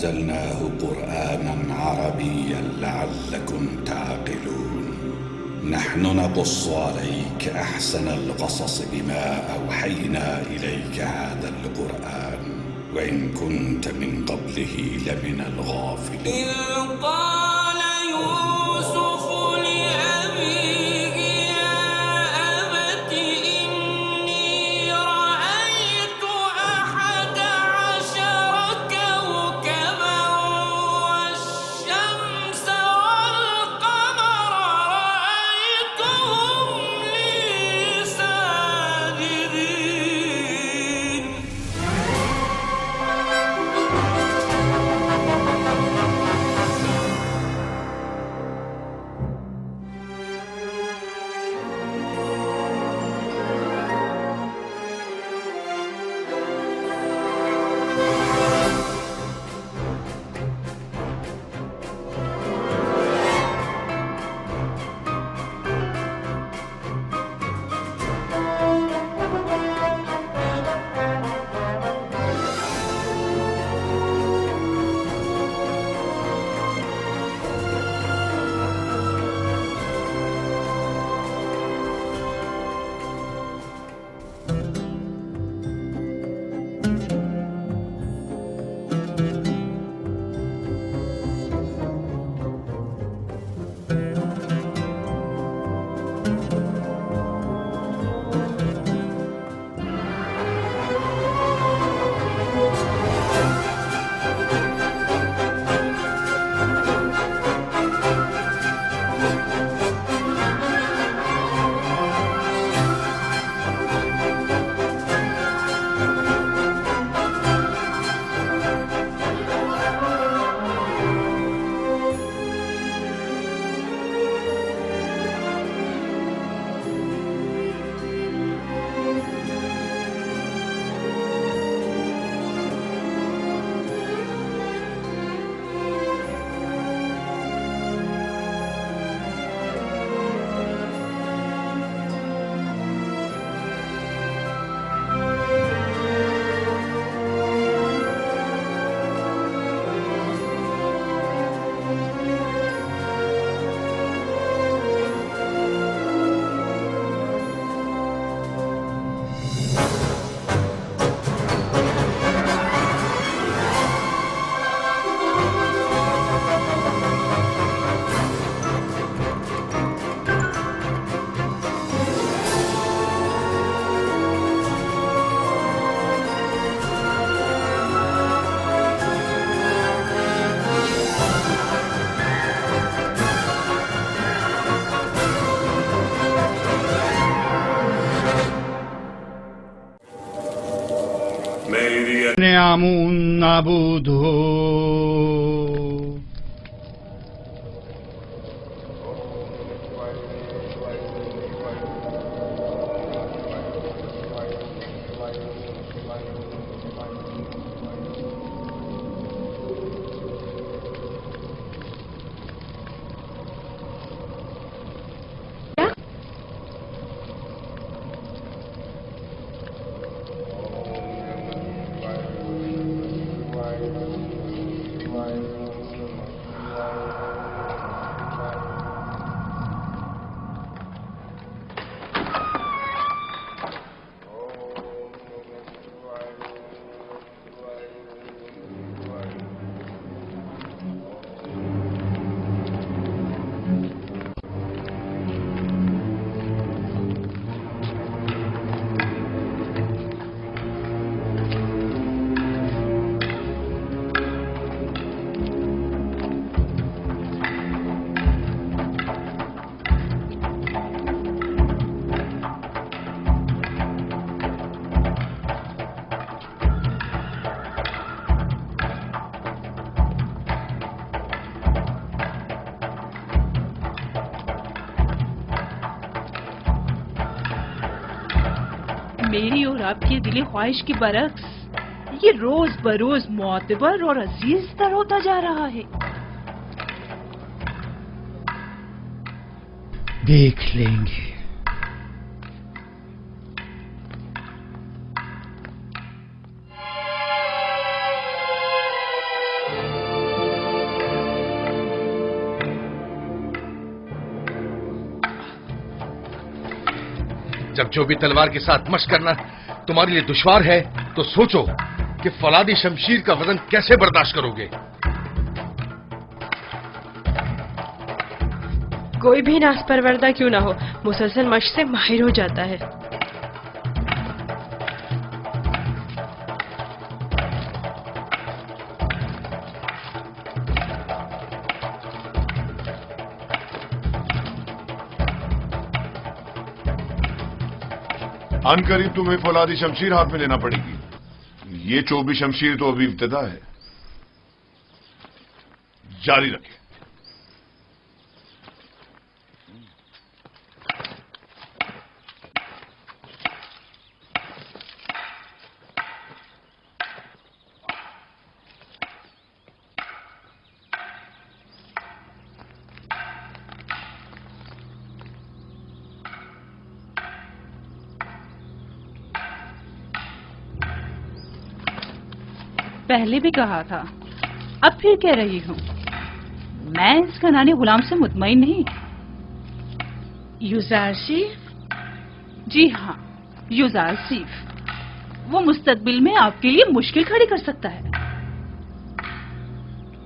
أنزلناه قرآنا عربيا لعلكم تعقلون. نحن نقص عليك أحسن القصص بما أوحينا إليك هذا القرآن وإن كنت من قبله لمن الغافلين. إذ قال يوسف لأبيه يا أبت إني رأيت 11 كوكبا والشمس والقمر رأيتهم لي ساجدين. نعم نعبده میری اور آپ کی دلی خواہش کی برعکس یہ روز بروز معتبر اور عزیز تر ہوتا جا رہا ہے. دیکھ لیں گے. جب جو بھی تلوار کے ساتھ مشق کرنا تمہارے لیے دشوار ہے تو سوچو کہ فولادی شمشیر کا وزن کیسے برداشت کرو گے. کوئی بھی ناز پروردہ کیوں نہ ہو مسلسل مشق سے ماہر ہو جاتا ہے. ان قریب تمہیں فولادی شمشیر ہاتھ میں لینا پڑے گی. یہ چوبی شمشیر تو ابھی ابتدا ہے. جاری رکھیں. پہلے بھی کہا تھا اب پھر کہہ رہی ہوں میں اس کنانی غلام سے مطمئن نہیں. یوزارسیف؟ جی ہاں یوزارسیف. وہ مستقبل میں آپ کے لیے مشکل کھڑی کر سکتا ہے.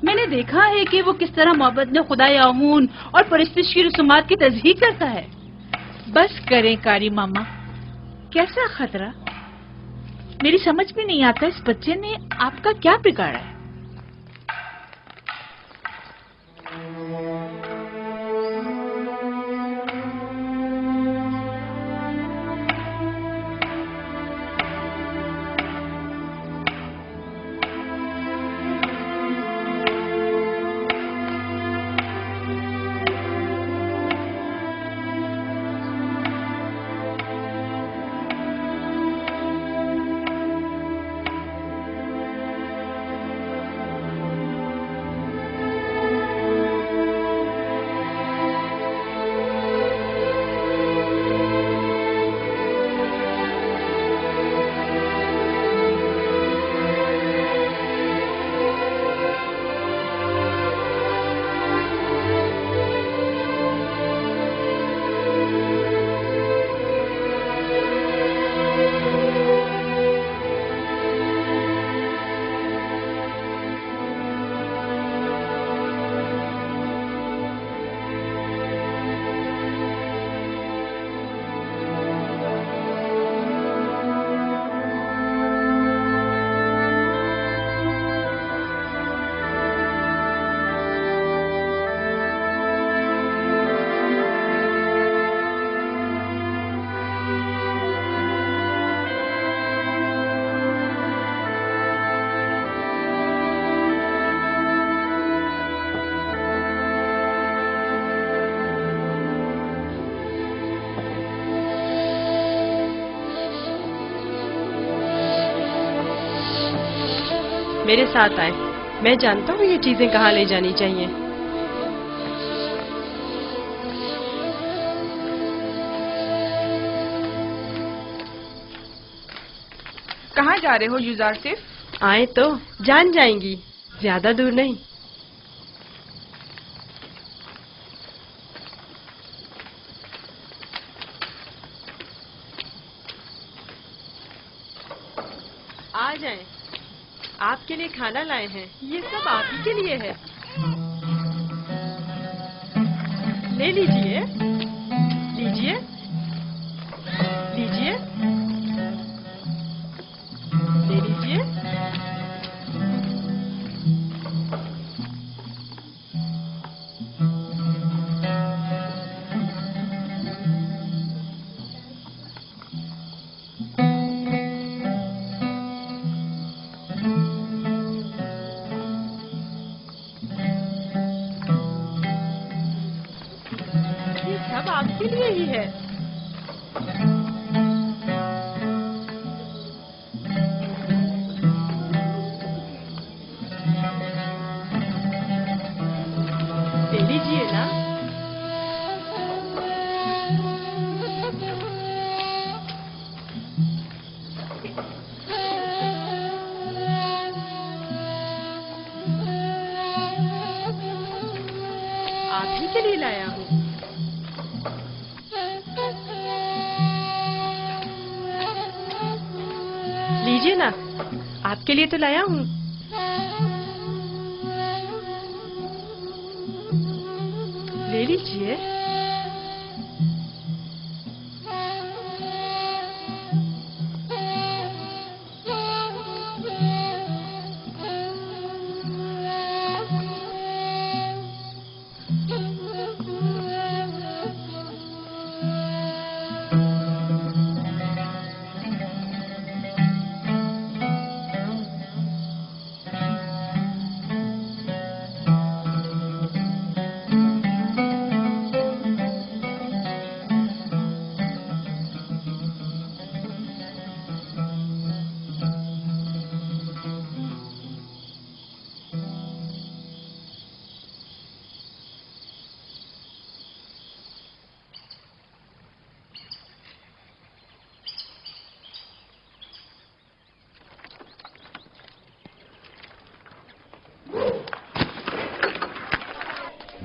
میں نے دیکھا ہے کہ وہ کس طرح محبت میں خدائے امون اور پرستش کی رسومات کی تصدیق کرتا ہے. بس کریں کاری ماما. کیسا خطرہ؟ میری سمجھ میں نہیں آتا اس بچے نے آپ کا کیا بگاڑا ہے. میرے ساتھ آئے. میں جانتا ہوں یہ چیزیں کہاں لے جانی چاہیے. کہاں جا رہے ہو یوزارسیف؟ آئے تو جان جائیں گی. زیادہ دور نہیں. آ جائیں. آپ کے لیے کھانا لائے ہیں. یہ سب آپ ہی کے لیے ہے. لے لیجئے. لیجئے لیجئے لے لیجئے. سب آپ کے لیے ہی ہے. لے لیجیے نا. آپ ہی کے لیے لایا ہوں. آپ کے لیے تو لایا ہوں. لے لیجیے.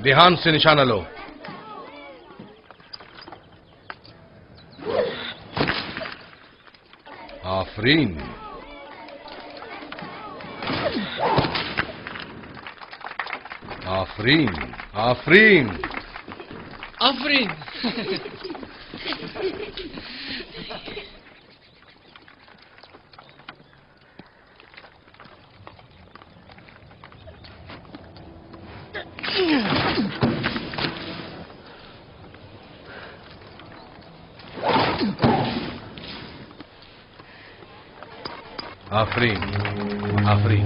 دھیان سے نشانہ لو. آفرین. آفرین. آفرین. آفرین. آفرین. آفرین.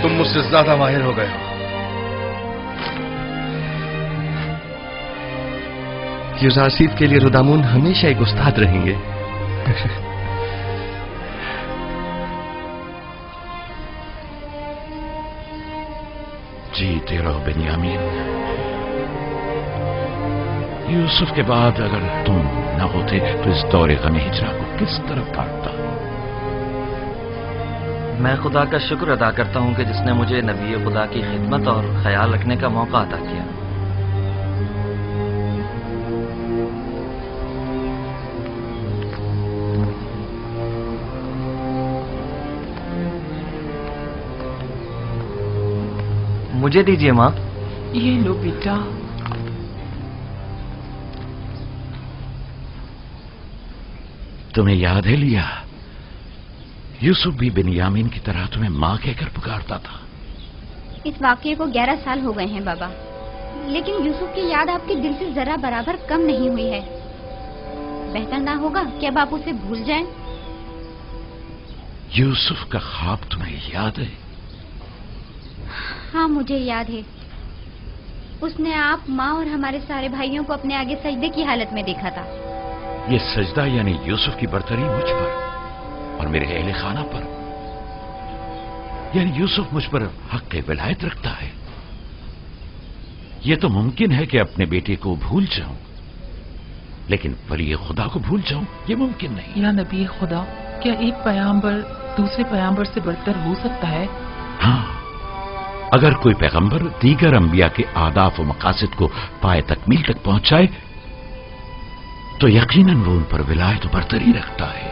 تم مجھ سے زیادہ ماہر ہو گئے ہو. یوزارسیف کے لیے رودامون ہمیشہ ایک استاد رہیں گے. जीते रहो बेनियामीन। यूसुफ के बाद अगर तुम न होते तो इस दौरे गम हिजरा को किस तरफ काटता। मैं खुदा का शुक्र अदा करता हूँ कि जिसने मुझे नबी खुदा की खिदमत और ख्याल रखने का मौका अता किया। मुझे दीजिए माँ। ये लो बेटा। तुम्हें याद है लिया, यूसुफ भी बिन्यामीन की तरह तुम्हें माँ कहकर पुकारता था। इस वाकये को 11 साल हो गए हैं बाबा, लेकिन यूसुफ की याद आपके दिल से जरा बराबर कम नहीं हुई है। बेहतर ना होगा कि अब आप उसे भूल जाएं? यूसुफ का ख्वाब तुम्हें याद है? हाँ मुझे याद है। उसने आप, माँ और हमारे सारे भाइयों को अपने आगे सजदे की हालत में देखा था। ये सजदा यानी यूसुफ की बरतरी मुझ पर और मेरे अहले खाना पर, यानी यूसुफ मुझ पर हक विलायत रखता है। यह तो मुमकिन है कि अपने बेटे को भूल जाऊं, लेकिन वली खुदा को भूल जाऊं ये मुमकिन नहीं। या नबी खुदा, क्या एक पैगंबर दूसरे पैगंबर से बढ़कर हो सकता है? हाँ, अगर कोई पैगंबर दीगर अंबिया के आदाफ व मकासद को पाए तकमील तक पहुंचाए तो यकीनन वो उन पर विलायत बरतरी रखता है।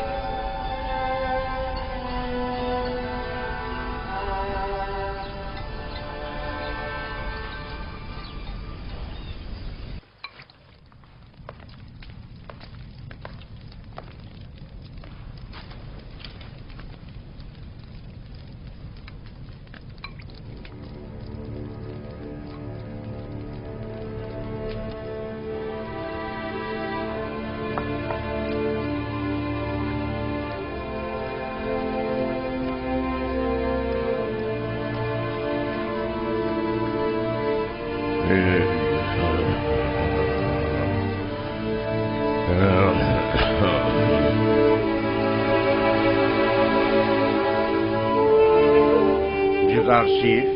जुदारशीफ,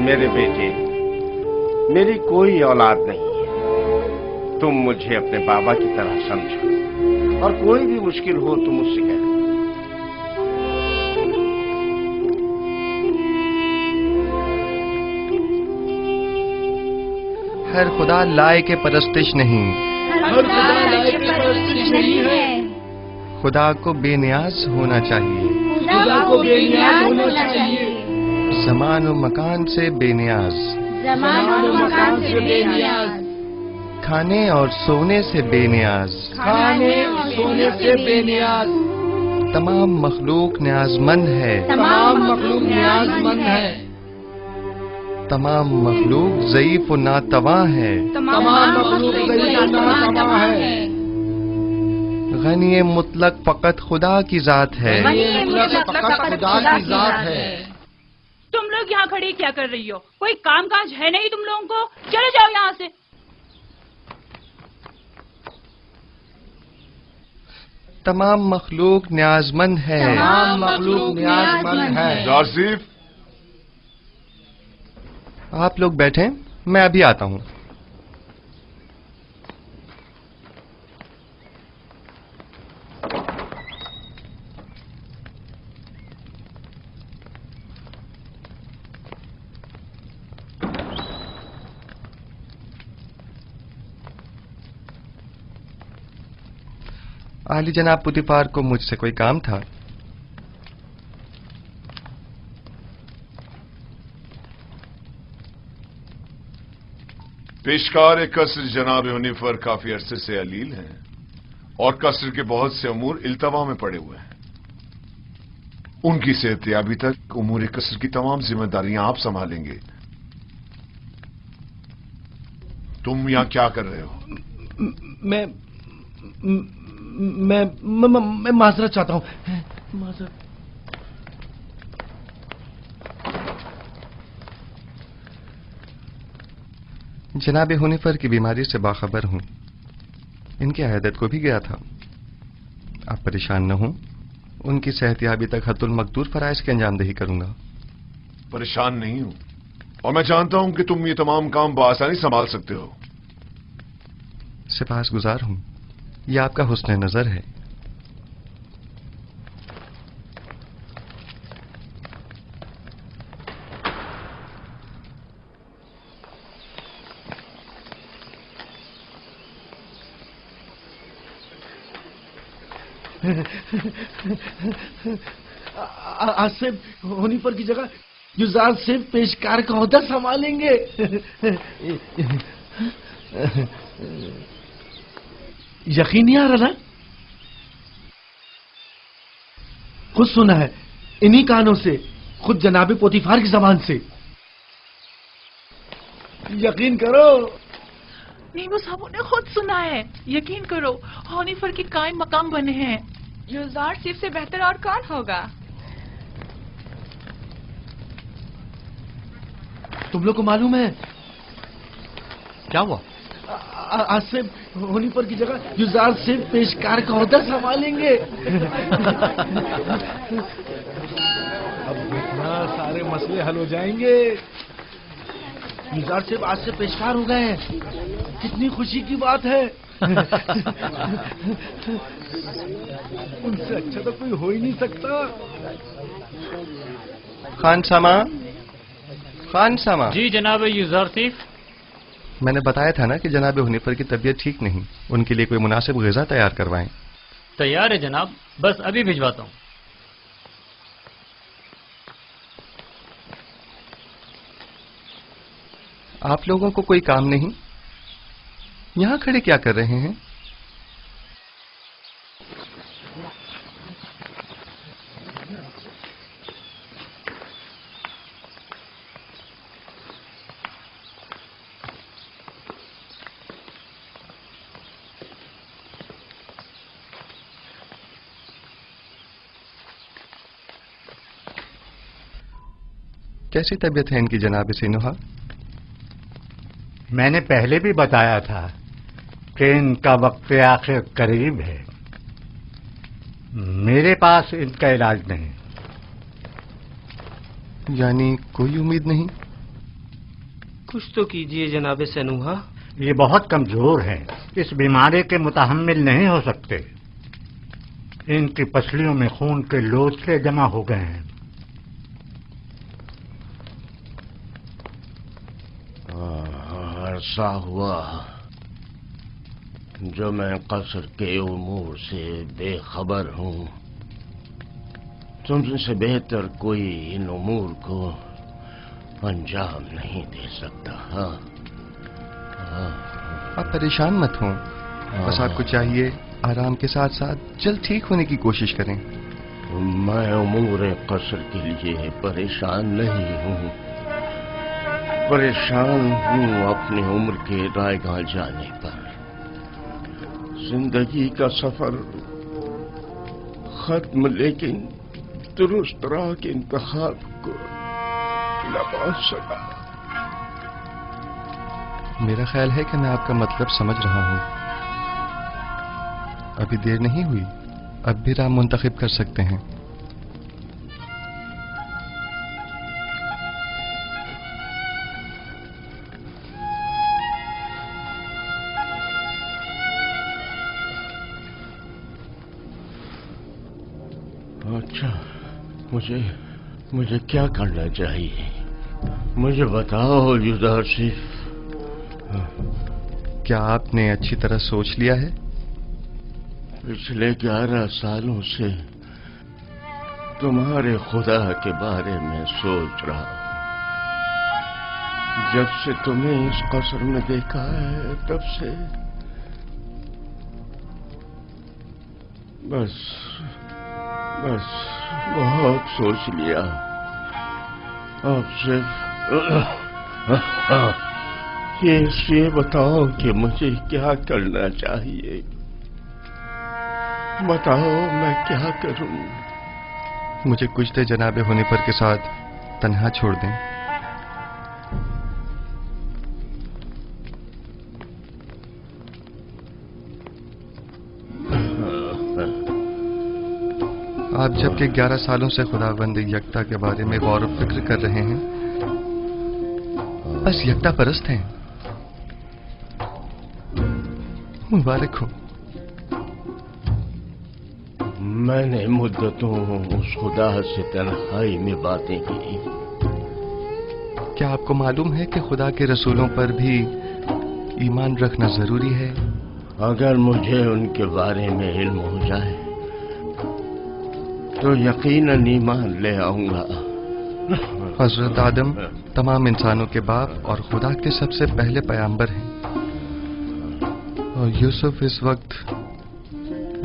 मेरे बेटे, मेरी कोई औलाद नहीं है। तुम मुझे अपने बाबा की तरह समझो और कोई भी मुश्किल हो तो मुझसे कहो। हर खुदा लाए के परस्तिश नहीं, खुदा को बेनियाज होना चाहिए। ज़मान व मकान से बेनियाज, खाने और सोने से बेनियाज, तमाम मखलूक न्याजमंद है, तमाम मखलूक ज़ईफ व नातवा है, गनी मुतलक फकत खुदा की जात है। तुम लोग यहाँ खड़ी क्या कर रही हो? कोई काम काज है नहीं तुम लोगों को? चले जाओ यहाँ से। तमाम मखलूक न्याजमंद है, जासिफ, आप लोग बैठें, मैं अभी आता हूँ। आली जनाब पुतिफार को मुझसे कोई काम था। पेशकार कसर जनाब यूनिफर काफी अरसे से अलील हैं और कसर के बहुत से अमूर इल्तवा में पड़े हुए हैं। उनकी सेहतयाबी तक उमूर कसर की तमाम जिम्मेदारियां आप संभालेंगे। तुम यहां क्या कर रहे हो? मैं माजरत चाहता हूं। माजरत। जनाब हुनिफर की बीमारी से बाखबर हूं। इनकी अहदत को भी गया था। आप परेशान न हों, उनकी सेहतयाबी तक हतुल मकदूर फराइज की अंजामदही करूंगा। परेशान नहीं हूं, और मैं जानता हूं कि तुम ये तमाम काम बआसानी संभाल सकते हो। सिपासगुजार हूं, ये आपका हुस्न नजर है। आसिफ होनीफर की जगह युजार सिर्फ पेशकार का ओहदा संभालेंगे। यकीन नहीं आ रहा ना? खुद सुना है इन्हीं कानों से, खुद जनाबे पोतीफार की जबान से। यकीन करो। नहीं, वो साहब ने खुद सुना है। यकीन करो, होनीफर के कायम मकाम बने हैं। युजार सिर्फ से बेहतर और कौन होगा? तुम लोग को मालूम है क्या हुआ? आसिफ होनीफर की जगह युजार सिर्फ पेशकार का ओहदा संभालेंगे। अब देखना सारे मसले हल हो जाएंगे। युजार सिर्फ आज से पेशकार हो गए हैं, कितनी खुशी की बात है। उनसे अच्छा तो कोई हो ही नहीं सकता। खान सामा, खान सामा। जी जनाब युजार सिर्फ। मैंने बताया था ना कि जनाब हुनीफर की तबीयत ठीक नहीं, उनके लिए कोई मुनासिब ग़िज़ा तैयार करवाएं। तैयार है जनाब, बस अभी भिजवाता हूँ। आप लोगों को कोई काम नहीं? यहां खड़े क्या कर रहे हैं? कैसी तबीयत है इनकी जनाब सिनुहा? मैंने पहले भी बताया था कि इनका वक्त आखिर करीब है। मेरे पास इनका इलाज नहीं। यानी कोई उम्मीद नहीं? कुछ तो कीजिए जनाब सनूहा। ये बहुत कमजोर हैं, इस बीमारी के मुतहम्मिल नहीं हो सकते। इनकी पसलियों में खून के लोथड़े जमा हो गए हैं। अरसा हुआ जो मैं कसर के उमूर से बेखबर हूँ। तुमसे बेहतर कोई इन उमूर को अंजाम नहीं दे सकता। हाँ, आप परेशान मत हों, बस आपको चाहिए आराम के साथ साथ जल्द ठीक होने की कोशिश करें। मैं उमूर कसर के लिए परेशान नहीं हूँ, परेशान हूँ अपनी उम्र के रायगाह जाने पर। जिंदगी का सफर खत्म, लेकिन दुरुस्त राह के इंतखाब को न पहुंच सका। मेरा ख्याल है कि मैं आपका मतलब समझ रहा हूँ। अभी देर नहीं हुई, अब भी राह मुंतखब कर सकते हैं। अच्छा, मुझे क्या करना चाहिए? मुझे बताओ युजार सिर्फ। क्या आपने अच्छी तरह सोच लिया है? पिछले 11 सालों से तुम्हारे खुदा के बारे में सोच रहा हूं। जब से तुम्हें इस कसर में देखा है तब से बस बहुत सोच लिया। अब सिर्फ ये बताओ कि मुझे क्या करना चाहिए। बताओ मैं क्या करूं? मुझे कुछ देर जनाब हुनीफर के साथ तन्हा छोड़ दें। आप जबकि 11 सालों से खुदाबंद यकता के बारे में गौर व फिक्र कर रहे हैं, बस यकता परस्त हैं। मुबारक हो। मैंने मुद्दतों उस खुदा से तन्हाई में बातें की। क्या आपको मालूम है कि खुदा के रसूलों पर भी ईमान रखना जरूरी है? अगर मुझे उनके बारे में इल्म हो जाए तो यकीनन ईमान ले आऊंगा। हजरत आदम तमाम इंसानों के बाप और खुदा के सबसे पहले पैगंबर हैं, और यूसुफ इस वक्त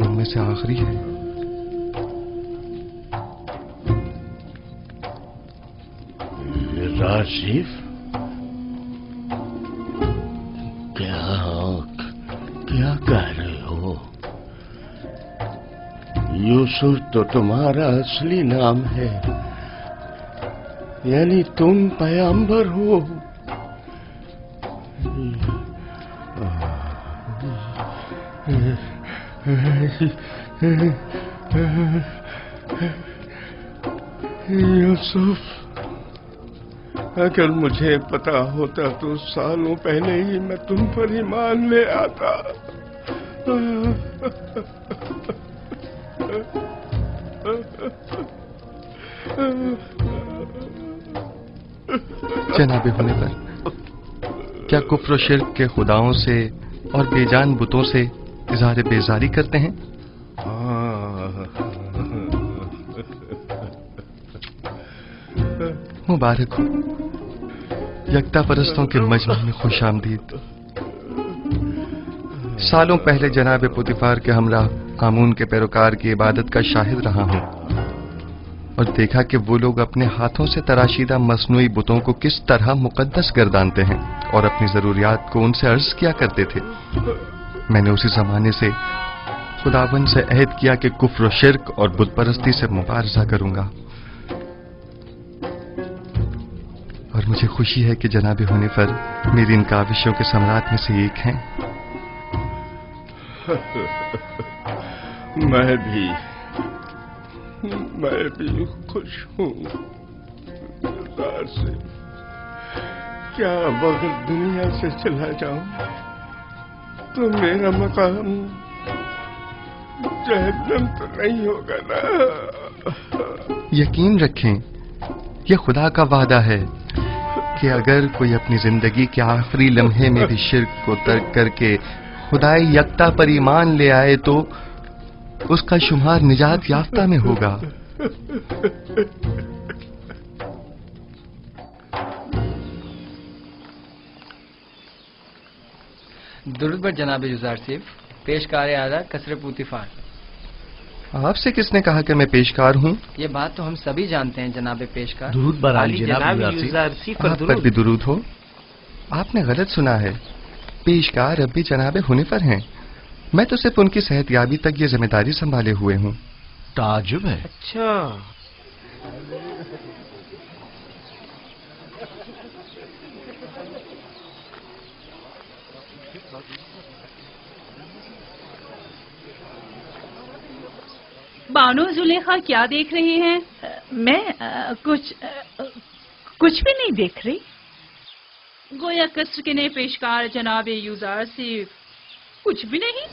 उनमें से आखिरी है। राशिफ, क्या कह रहे हो? यूसुफ तो तुम्हारा असली नाम है, यानी तुम पैगंबर हो। यूसुफ, अगर मुझे पता होता तो सालों पहले ही मैं तुम पर ईमान ले आता। जनाबे होने पर क्या कुफ्र शिर्क के खुदाओं से और बेजान बुतों से इज़हार बेजारी करते हैं? मुबारक हो। यकता परस्तों के मजमे में खुश आमदीद। सालों पहले जनाब पुतिफार के हमराह आमून के पैरोकार की इबादत का शाहिद रहा हूं और देखा कि वो लोग अपने हाथों से तराशीदा मसनूई बुतों को किस तरह मुकद्दस गर्दानते हैं और अपनी जरूरियात को उनसे अर्ज किया करते थे। मैंने उसी जमाने से खुदावन से अहद किया कि कुफ्र शिर्क और बुत परस्ती से मुबारजा करूंगा, और मुझे खुशी है कि जनाब होने पर मेरी इन काविशों के सम्राट में से एक हैं। मैं भी खुश हूँ से। क्या अगर दुनिया से चला जाऊं तो मेरा मकाम जहन्नम तो नहीं होगा ना? यकीन रखें, यह खुदा का वादा है कि अगर कोई अपनी जिंदगी के आखिरी लम्हे में भी शिर्क को तर्क करके खुदाई यकता पर ईमान ले आए तो उसका शुमार निजात याफ्ता में होगा। दुरूद बर जनाब युज़ारसिफ, पेशकार आदा कसर पुतिफार। आपसे किसने कहा कि मैं पेशकार हूँ? ये बात तो हम सभी जानते हैं जनाब पेशकार। दुरूद बर आली जनाब युज़ारसिफ। आप पर भी दुरूद हो। आपने गलत सुना है, पेशकार अब भी जनाब हुनिफर हैं। मैं तो सिर्फ उनकी सेहतयाबी तक ये जिम्मेदारी संभाले हुए हूँ। ताजुब है। अच्छा, बानो जुलेखा क्या देख रही हैं? मैं कुछ भी नहीं देख रही। गोया कसर के नए पेशकार जनाब यूज़ार से कुछ भी नहीं।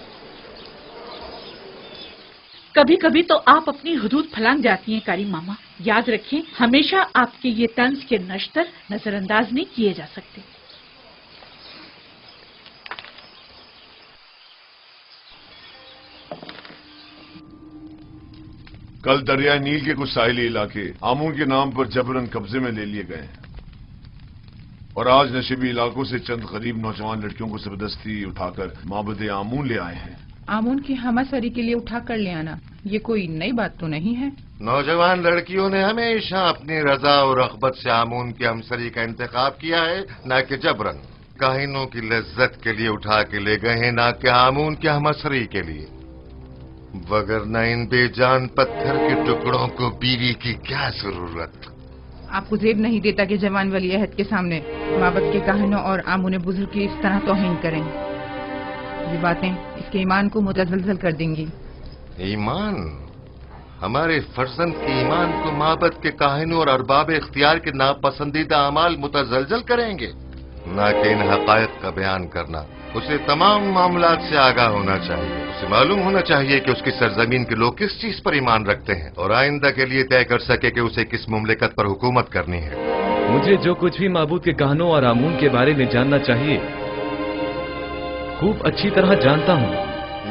कभी कभी तो आप अपनी हुदूद फलांग जाती हैं कारी मामा। याद रखें, हमेशा आपके ये तंज के नश्तर नजरअंदाज नहीं किए जा सकते। कल दरिया नील के कुछ साहिली इलाके आमून के नाम पर जबरन कब्जे में ले लिए गए हैं, और आज नशीबी इलाकों से चंद गरीब नौजवान लड़कियों को जबरदस्ती उठाकर माबद आमून ले आए हैं। आमून की हमासरी के लिए उठा कर ले आना ये कोई नई बात तो नहीं है। नौजवान लड़कियों ने हमेशा अपनी रजा और रग़बत से आमून की हमसरी का इंतखाब किया है, न कि जबरन। काहिनों की लज्जत के लिए उठा के ले गए हैं, न कि आमून की हमसरी के लिए। वगरना इन बेजान पत्थर के टुकड़ों को बीवी की क्या जरूरत। आपको जेब नहीं देता कि जवान वली अहद के सामने माबद के काहिनों और आमून बुजुर्ग की इस तरह तौहीन करें। ये बातें इसके ईमान को मुतज़लज़ल कर देंगी। ईमान? हमारे फर्जंद के ईमान को माबद के काहिनों और अरबाब इख्तियार के नापसंदीदा अमाल मुतज़लज़ल करेंगे? न कि इन हकायक का बयान करना। उसे तमाम मामलात से आगाह होना चाहिए। उसे मालूम होना चाहिए कि उसकी सरजमीन के लोग किस चीज पर ईमान रखते हैं और आइंदा के लिए तय कर सके कि उसे किस मुमलिकत पर हुकूमत करनी है। मुझे जो कुछ भी माबूद के कहनों और आमून के बारे में जानना चाहिए खूब अच्छी तरह जानता हूँ।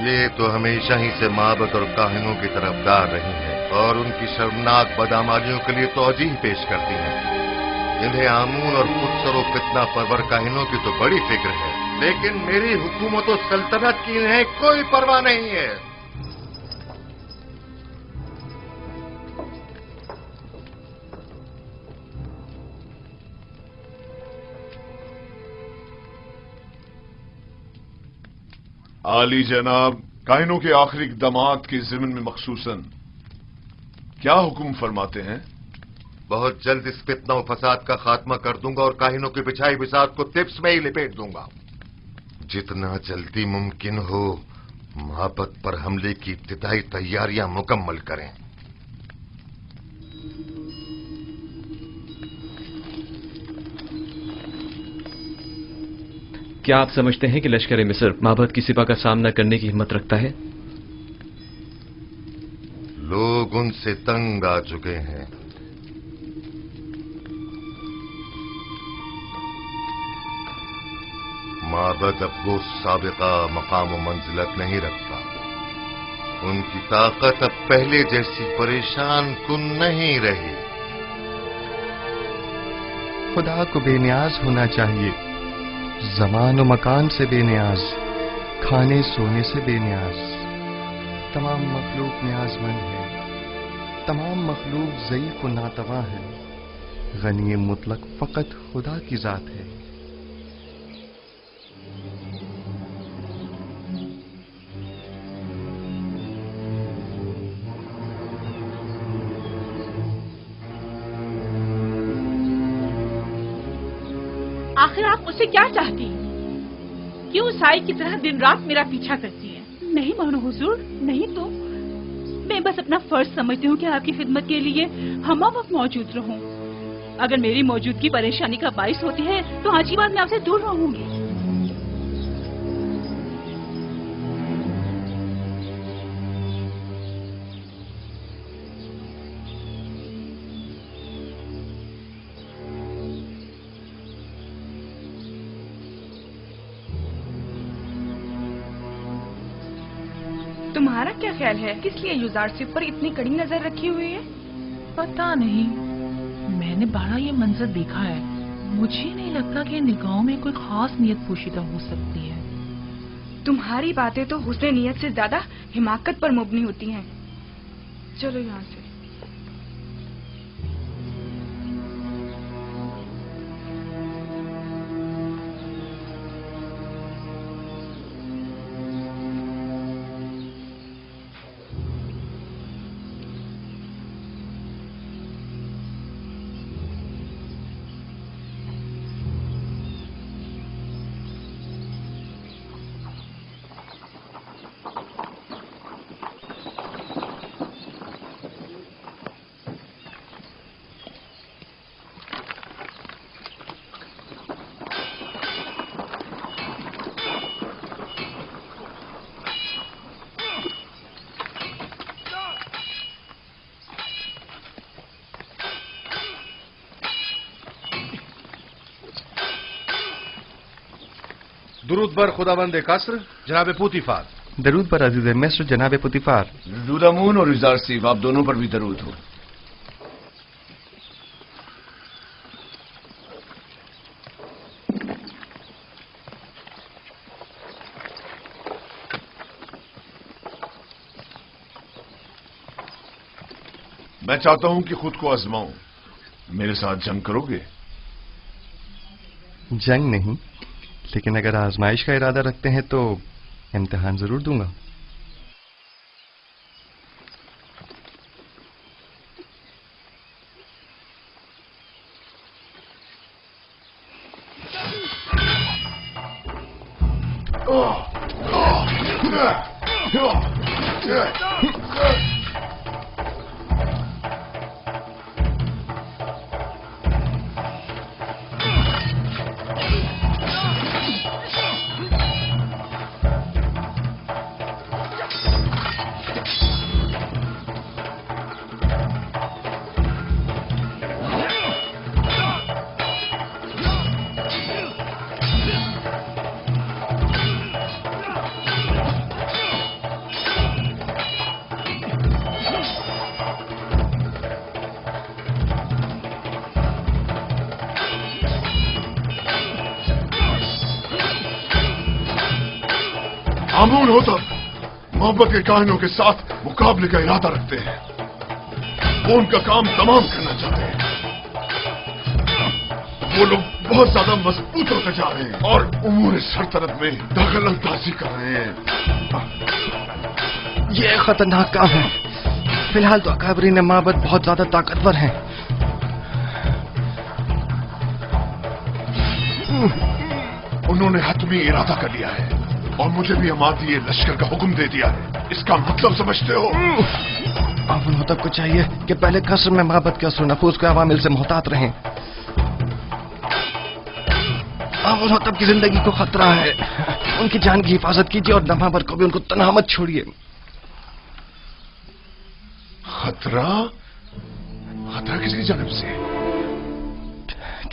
ये तो हमेशा ही से माबद और काहिनों की तरफदार रही है और उनकी शर्मनाक बदामालियों के लिए तौजीह पेश करती है। इन्हें आमून और खुदसरो फितना परवर काहिनों की तो बड़ी फिक्र है, लेकिन मेरी हुकूमत और सल्तनत की इन्हें कोई परवाह नहीं है। आली जनाब, काहिनों के आखिरी इक़दामात के ज़िम्न में मखसूसन क्या हुक्म फरमाते हैं? बहुत जल्द इस फितना और फसाद का खात्मा कर दूंगा और काहिनों की बिछाई बिसात को तिप्स में ही लिपेट दूंगा। जितना जल्दी मुमकिन हो माबद पर हमले की इब्तिदाई तैयारियां मुकम्मल करें। क्या आप समझते हैं कि लश्कर मिस्र माबद की सिपा का सामना करने की हिम्मत रखता है? लोग उनसे तंग आ चुके हैं। माबद अब वो साबिका मकाम व मंजिलत नहीं रखता। उनकी ताकत अब पहले जैसी परेशान कुन नहीं रही। खुदा को बेनियाज होना चाहिए, ज़मान व मकान से बेनियाज, खाने सोने से बेनियाज। तमाम मखलूक न्याजमंद है, तमाम मखलूक ज़ईफ़ व नातवा है। गनी मुतलक फ़कत खुदा की ज़ात है। आखिर आप मुझसे क्या चाहती हैं? क्यों साई की तरह दिन रात मेरा पीछा करती हैं? नहीं मानो हुजूर, नहीं तो मैं बस अपना फर्ज समझती हूँ कि आपकी खिदमत के लिए हम वक्त मौजूद रहूं। अगर मेरी मौजूदगी परेशानी का बाइस होती है तो आज की बात मैं आपसे दूर रहूंगी। तुम्हारा क्या ख्याल है, किस लिए युजारसिफ पर इतनी कड़ी नजर रखी हुई है? पता नहीं, मैंने बड़ा ये मंजर देखा है। मुझे नहीं लगता कि निगाहों में कोई खास नियत पोशीदा हो सकती है। तुम्हारी बातें तो हुस्न नियत से ज्यादा हिमाकत पर मबनी होती हैं। चलो यहाँ से। दुरूद बर खुदाबंद कसर जनाब पुतिफार। दरूद पर अजीज मिस्र जनाब पुतिफार। दुदामून और युजारसिफ, आप दोनों पर भी दरूद हो। मैं चाहता हूं कि खुद को आजमाऊं। मेरे साथ जंग करोगे? जंग नहीं, लेकिन अगर आजमाइश का इरादा रखते हैं तो इम्तिहान जरूर दूंगा। आमून होता मोहब्बत के काहिनों के साथ मुकाबले का इरादा रखते हैं। वो उनका काम तमाम करना चाहते हैं। वो लोग बहुत ज्यादा मजबूत होते जा रहे हैं और उमूर सरतरत में दखल अंदाजी कर रहे हैं। ये खतरनाक काम है। फिलहाल तो अकाबरीन माबद बहुत ज्यादा ताकतवर हैं। उन्होंने हतमी इरादा कर लिया है और मुझे भी अमादी लश्कर का हुक्म दे दिया है। इसका मतलब समझते हो? आमुन होतब को चाहिए कि पहले कसर में माबद के असर नफूस के अवामिल से मोहतात रहें। आमुन होतब की जिंदगी को खतरा है। उनकी जान की हिफाजत कीजिए और दमा पर कभी उनको तन्हा मत छोड़िए। खतरा? खतरा किसकी जानिब से?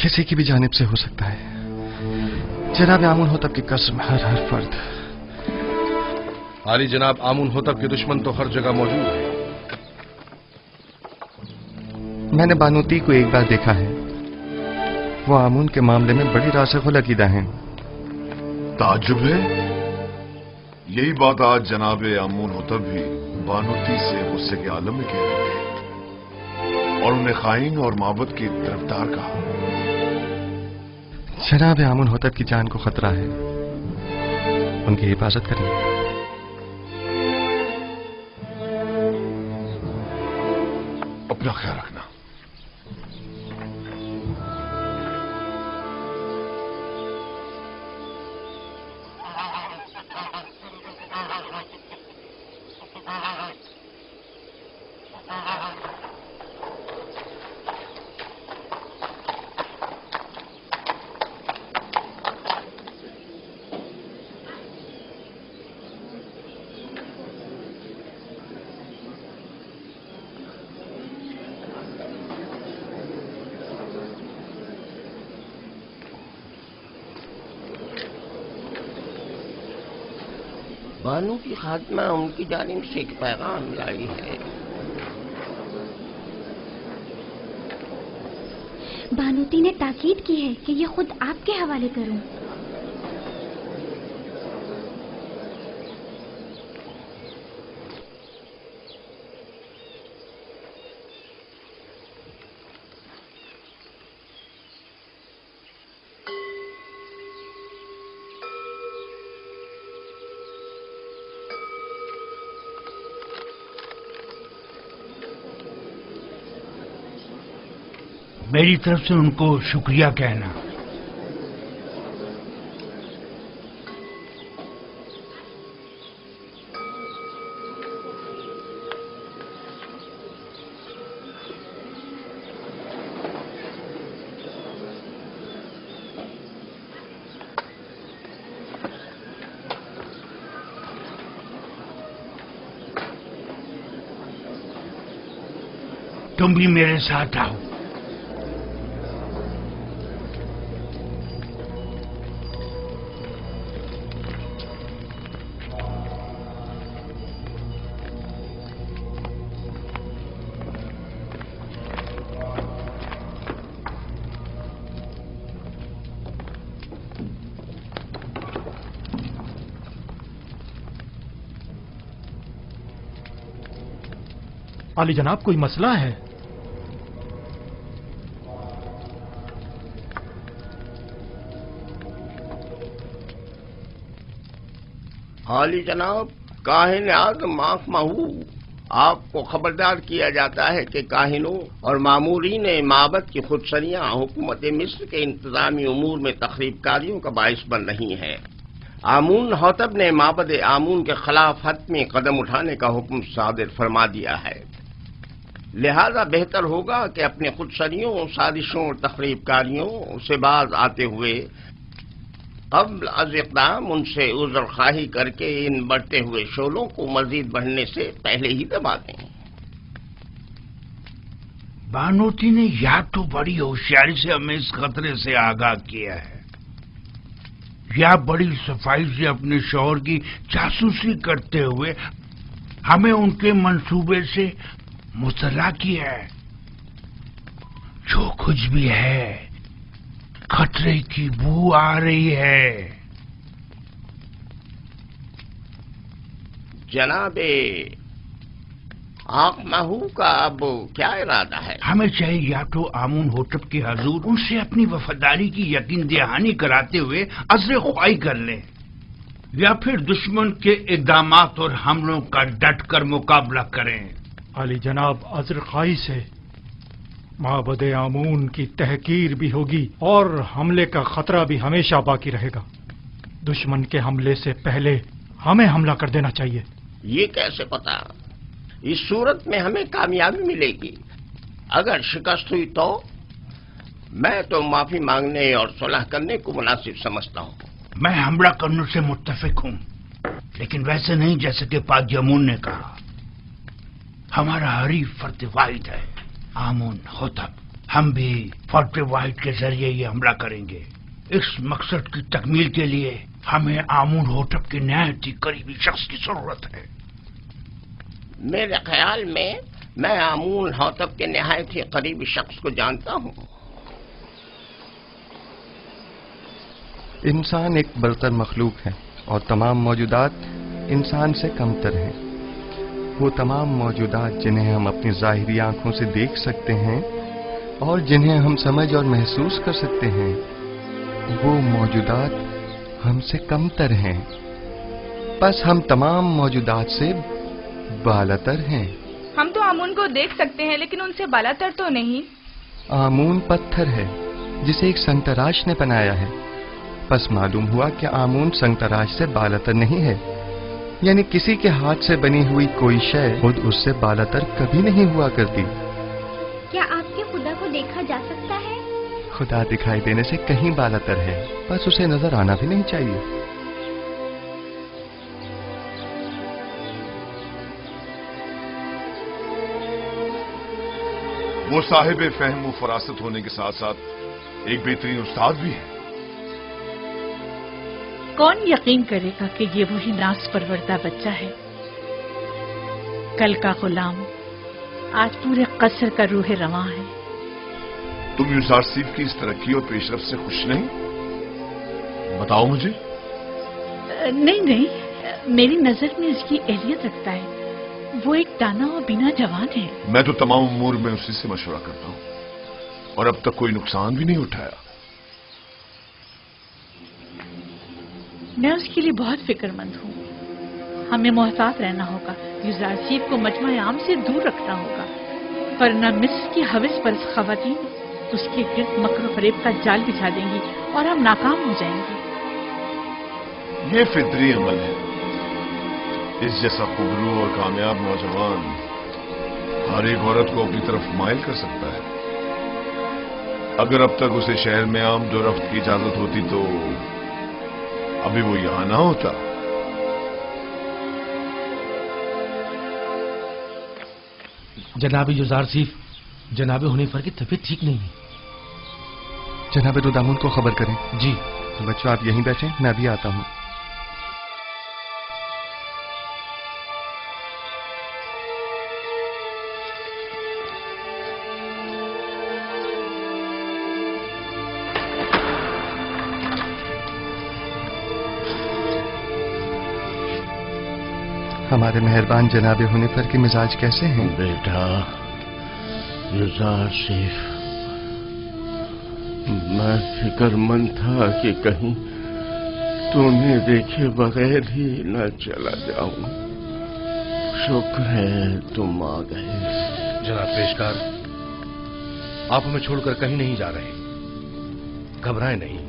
किसी की भी जानिब से हो सकता है। जनाब आमुन होतब की कसम हर फर्द। आली जनाब, आमुन होतब के दुश्मन तो हर जगह मौजूद है। मैंने बानूती को एक बार देखा है। वो आमुन के मामले में बड़ी रासिखुल अकीदा हैं। ताज्जुब है। यही बात आज जनाब आमून होतब भी बानूती से गुस्से के आलम में कह रहे थे और उन्हें खाइन और माबद की तरफदार कहा। जनाब आमुन होतब की जान को खतरा है। उनकी हिफाजत करिए। अपना ख्याल रखना। बानू की खात्मा उनकी जानिब से एक पैगाम लाई है। बानूती ने ताकीद की है कि ये खुद आपके हवाले करूं। मेरी तरफ से उनको शुक्रिया कहना। तुम भी मेरे साथ आओ। आली जनाब, कोई मसला है? आली जनाब, काहिन आग माफ महू, आपको खबरदार किया जाता है कि काहिनों और मामूरीन माबद की खुदसरियां हुकूमत मिस्र के इंतजामी उमूर में तखरीबकारियों का बाइस बन रही हैं। आमून होतब ने माबद आमून के खिलाफ हद में कदम उठाने का हुक्म सादिर फरमा दिया है। लिहाजा बेहतर होगा कि अपने खुदसरियों, साजिशों और तखरीबकारियों से बाज आते हुए कब्ल अज इक़दाम उनसे उज़्र ख़्वाही करके इन बढ़ते हुए शोलों को मजीद बढ़ने से पहले ही दबा दें। बानूती ने या तो बड़ी होशियारी से हमें इस खतरे से आगाह किया है या बड़ी सफाई से अपने शौहर की जासूसी करते हुए हमें उनके मंसूबे से मुतला किया है। जो कुछ भी है, खतरे की बू आ रही है। जनाब आक महू का अब क्या इरादा है? हमें चाहिए या तो आमून होटब के हजूर उनसे अपनी वफादारी की यकीन दहानी कराते हुए अज़्र ख्वाही कर लें, या फिर दुश्मन के इक़दामात और हमलों का डट कर मुकाबला करें। अली जनाब, अज़्र ख्वाही से माबद आमून की तहकीर भी होगी और हमले का खतरा भी हमेशा बाकी रहेगा। दुश्मन के हमले से पहले हमें हमला कर देना चाहिए। ये कैसे पता? इस सूरत में हमें कामयाबी मिलेगी। अगर शिकस्त हुई तो मैं तो माफी मांगने और सुलह करने को मुनासिब समझता हूँ। मैं हमला करने से मुत्तफिक हूँ, लेकिन वैसे नहीं जैसे कि पाक यमून ने कहा। हमारा हरीफ फर्द वाहिद है आमून होतब। हम भी फर्द वाहिद के जरिए ये हमला करेंगे। इस मकसद की तकमील के लिए हमें आमून होतब के नहायत ही करीबी शख्स की जरूरत है। मेरे ख्याल में मैं आमून होतब के नहायत ही करीबी शख्स को जानता हूँ। इंसान एक बरतर मखलूक है और तमाम मौजूदात इंसान से कमतर हैं। वो तमाम मौजूदात जिन्हें हम अपनी ज़ाहिरी आंखों से देख सकते हैं और जिन्हें हम समझ और महसूस कर सकते हैं, वो मौजूदात हमसे कमतर हैं। बस हम तमाम मौजूदात से बालातर हैं। हम तो आमून को देख सकते हैं, लेकिन उनसे बालातर तो नहीं। आमून पत्थर है जिसे एक संतराश ने बनाया है। बस मालूम हुआ कि आमून संतराश से बालातर नहीं है, यानी किसी के हाथ से बनी हुई कोई शय खुद उससे बालातर कभी नहीं हुआ करती। क्या आपके खुदा को देखा जा सकता है? खुदा दिखाई देने से कहीं बालातर है, बस उसे नजर आना भी नहीं चाहिए। वो साहिब फहम व फरासत होने के साथ साथ एक बेहतरीन उस्ताद भी है। कौन यकीन करेगा कि ये वही नास परवरदा बच्चा है? कल का गुलाम आज पूरे कसर का रूह रवां है। तुम यूजारसीफ की इस तरक्की और पेशरफ्त से खुश नहीं? बताओ मुझे। नहीं नहीं, मेरी नजर में इसकी एहलियत रखता है। वो एक दाना और बिना जवान है। मैं तो तमाम उमूर में उसी से मशवरा करता हूं और अब तक कोई नुकसान भी नहीं उठाया। मैं उसके लिए बहुत फिक्रमंद हूँ। हमें मोहतात रहना होगा। यूजारसीफ को मजमा आम से दूर रखना होगा, वरना मिस्र की हविस पर खवातीन उसके गिर्द मकर फरेब का जाल बिछा देंगी और हम नाकाम हो जाएंगे। ये फितरी अमल है। इस जैसा खुबरू और कामयाब नौजवान हर एक औरत को अपनी तरफ माइल कर सकता है। अगर अब तक उसे शहर में आम दो रफ्त की इजाजत होती तो अभी वो यहां ना होता। जनाब यूजारसीफ, जनाब हुनीफर की तबीयत ठीक नहीं है। जनाब रुदामुन को खबर करें। जी। बच्चों आप यहीं बैठें, मैं भी आता हूं। हमारे मेहरबान जनाब हुनीफर के मिजाज कैसे हैं? बेटा यूजारसीफ, मैं फिक्रमंद था कि कहीं तुम्हें देखे बगैर ही न चला जाऊं। शुक्र है तुम आ गए। जनाब पेशकार, आप हमें छोड़कर कहीं नहीं जा रहे। घबराएं नहीं,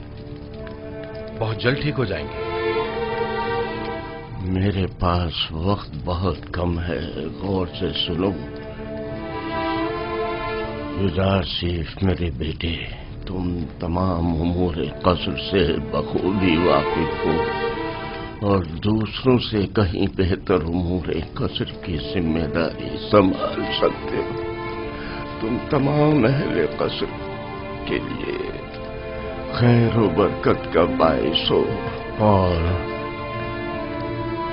बहुत जल्द ठीक हो जाएंगे। मेरे पास वक्त बहुत कम है, गौर से सुनो। यूजारसीफ मेरे बेटे, तुम तमाम उमूर कसर से बखूबी वाकिफ हो और दूसरों से कहीं बेहतर उमूर कसर की जिम्मेदारी संभाल सकते हो। तुम तमाम अहले कसर के लिए खैर व बरकत का बाइस हो और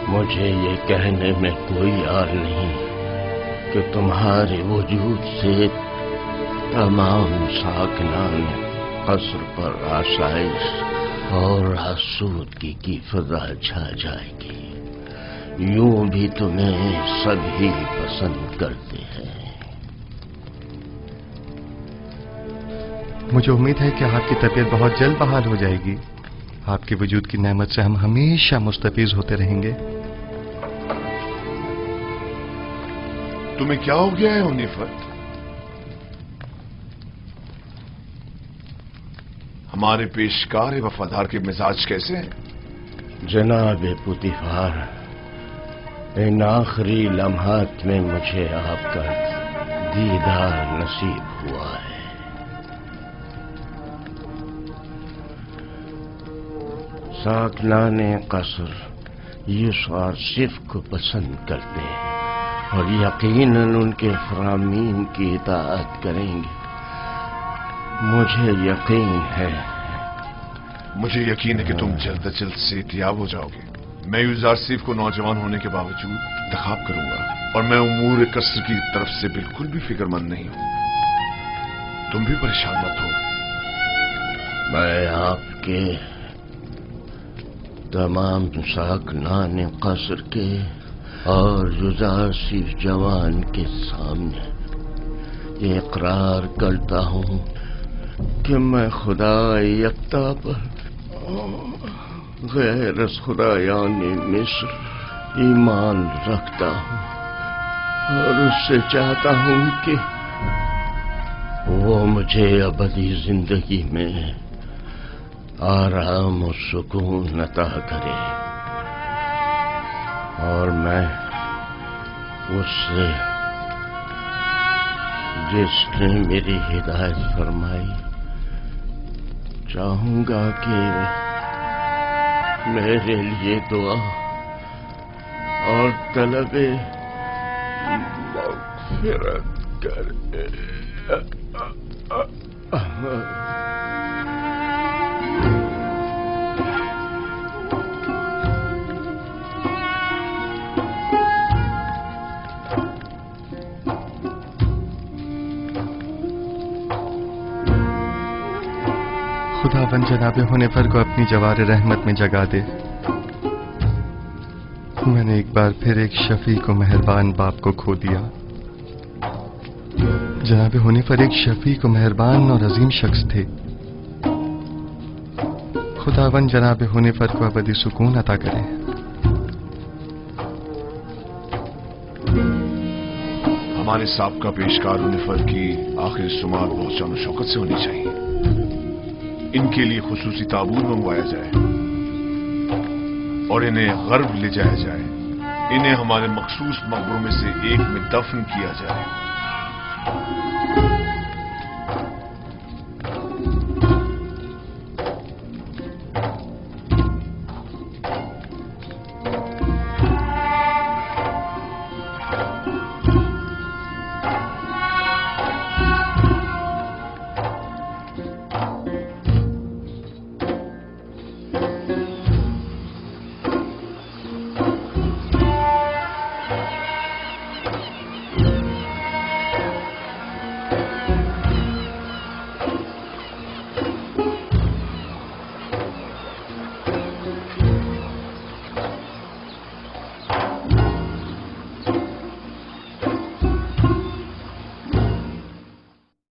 मुझे ये कहने में कोई यार नहीं कि तुम्हारे वजूद से तमाम साकिनान कसर पर आसाइश और आसूदगी की फिजा छा जाएगी। यूं भी तुम्हें सभी पसंद करते हैं। मुझे उम्मीद है कि आपकी तबीयत बहुत जल्द बहाल हो जाएगी। आपके वजूद की नेमत से हम हमेशा मुस्तफीज होते रहेंगे। तुम्हें क्या हो गया है उन्नीफत? हमारे पेशकार वफादार के मिजाज कैसे हैं? जनाब पुतिफार, इन आखिरी लम्हात में मुझे आपका दीदार नसीब हुआ है। साकनाने कसर यूसुफ को पसंद करते हैं और यकीनन उनके फरामीन की इताअत करेंगे। मुझे यकीन है। मुझे यकीन है कि तुम जल्द अज जल्द सेहतियाब हो जाओगे। मैं यूसुफ को नौजवान होने के बावजूद इंतखाब करूंगा और मैं उमूर कसर की तरफ से बिल्कुल भी फिक्रमंद नहीं हूं। तुम भी परेशान मत हो। मैं आपके तमाम साकनाने कसर के और यूसुफ जवान के सामने ये इकरार करता हूं कि मैं खुदा यकता पर गैर खुदायान मिस्र ईमान रखता हूं और उससे चाहता हूं कि वो मुझे अबदी जिंदगी में आराम और सुकून अता करे और मैं उससे जिसने मेरी हिदायत फरमाई चाहूंगा कि मेरे लिए दुआ और तलबे मग़फ़िरत करे। खुदावंद जनाबे हुनैफर को अपनी जवार रहमत में जगा दे। मैंने एक बार फिर एक शफीक और मेहरबान बाप को खो दिया। जनाबे हुनैफर एक शफीक और मेहरबान और अजीम शख्स थे। खुदावंद जनाबे हुनैफर को अबदी सुकून अता करे। हमारे साबका पेशकार हुनैफर की आखिरी सुमात बहुत शान शौकत से होनी चाहिए। इनके लिए खुसूसी ताबूत मंगवाया जाए और इन्हें गर्व ले जाया जाए। इन्हें हमारे मखसूस मकबरों में से एक में दफन किया जाए।